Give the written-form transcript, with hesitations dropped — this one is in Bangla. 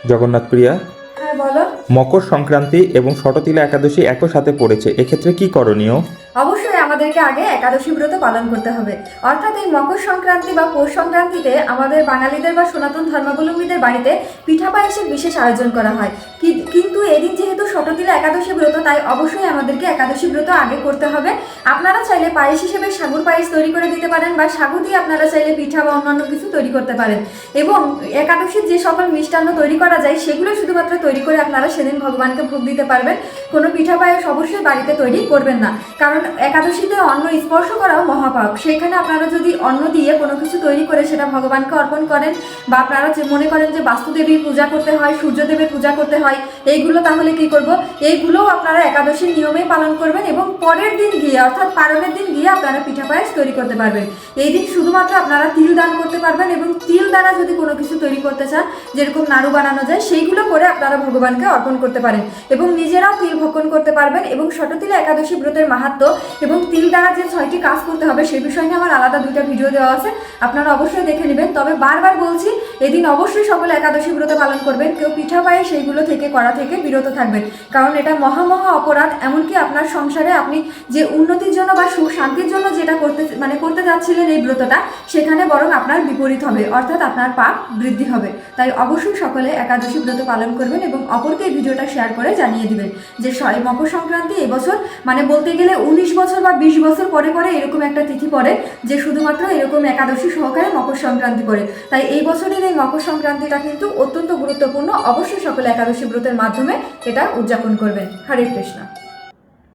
জগন্নাথ প্রিয়া, হ্যাঁ বলো। মকর সংক্রান্তি এবং ষটতিলা একাদশী একই সাথে পড়েছে, এক্ষেত্রে কি করণীয়? অবশ্যই আমাদেরকে আগে একাদশী ব্রত পালন করতে হবে। অর্থাৎ এই মকর সংক্রান্তি বা পৌষ সংক্রান্তিতে আমাদের বাঙালিদের বা সনাতন ধর্মাবলম্বীদের বাড়িতে পিঠা পায়েসের বিশেষ আয়োজন করা হয়। কিন্তু এদিন যেহেতু ষটতিলা একাদশী ব্রত, তাই অবশ্যই আমাদেরকে একাদশী ব্রত আগে করতে হবে। আপনারা চাইলে পায়েস হিসেবে সাগুর পায়েস তৈরি করে দিতে পারেন, বা সাগু দিয়ে আপনারা চাইলে পিঠা বা অন্যান্য কিছু তৈরি করতে পারেন। এবং একাদশীর যে সকল মিষ্টান্ন তৈরি করা যায় সেগুলো শুধুমাত্র তৈরি করে আপনারা সেদিন ভগবানকে ভোগ দিতে পারবেন। কোনো পিঠা পায়েস অবশ্যই বাড়িতে তৈরি করবেন না, কারণ একাদশীতে অন্ন স্পর্শ করাও মহাপাপ। সেখানে আপনারা যদি অন্ন দিয়ে কোনো কিছু তৈরি করে সেটা ভগবানকে অর্পণ করেন, বা আপনারা যে মনে করেন যে বাস্তুদেবীর পূজা করতে হয়, সূর্যদেবের পূজা করতে হয়, এইগুলো তাহলে কি করব, এইগুলোও আপনারা একাদশীর নিয়মেই পালন করবেন এবং পরের দিন গিয়ে অর্থাৎ পালনের দিন গিয়ে আপনারা পিঠা পায়েস তৈরি করতে পারবেন। এই দিন শুধুমাত্র আপনারা তিল দান করতে পারবেন, এবং তিল দ্বারা যদি কোনো কিছু তৈরি করতে চান, যেরকম নাড়ু বানানো যায়, সেইগুলো করে আপনারা ভগবানকে অর্পণ করতে পারেন এবং নিজেরাও তিল ভক্ষণ করতে পারবেন। এবং ষটতিলা একাদশী ব্রতের মাহাত্ম্য এবং তিল দ্বারা যে 6টি কাজ করতে হবে সেই বিষয় নিয়ে আমার আলাদা 2টা ভিডিও দেওয়া আছে, আপনারা অবশ্যই দেখে নেবেন। তবে বারবার বলছি, এদিন অবশ্যই সকলে একাদশী ব্রত পালন করবেন। কেউ পিঠা পায়ে সেইগুলো করা থেকে বিরত থাকবেন, কারণ এটা মহা অপরাধ। এমনকি আপনার সংসারে আপনি যে উন্নতির জন্য বা সুখ শান্তির জন্য যেটা করতে যাচ্ছিলেন এই ব্রতটা, সেখানে বরং আপনার বিপরীত হবে, অর্থাৎ আপনার পাপ বৃদ্ধি হবে। তাই অবশ্যই সকলে একাদশী ব্রত পালন করবেন এবং অপরকে এই ভিডিওটা শেয়ার করে জানিয়ে দিবেন যে মকর সংক্রান্তি এবছর বলতে গেলে 19 বছর বা 20 বছর পরে পরে এরকম একটা তিথি পড়ে যে শুধুমাত্র এরকম একাদশী সহকারে মকর সংক্রান্তি পড়ে। তাই এই বছরের এই মকর সংক্রান্তিটা কিন্তু অত্যন্ত গুরুত্বপূর্ণ। অবশ্যই সকলে একাদশী ব্রতের মাধ্যমে এটা উদযাপন করবেন। হরে কৃষ্ণ।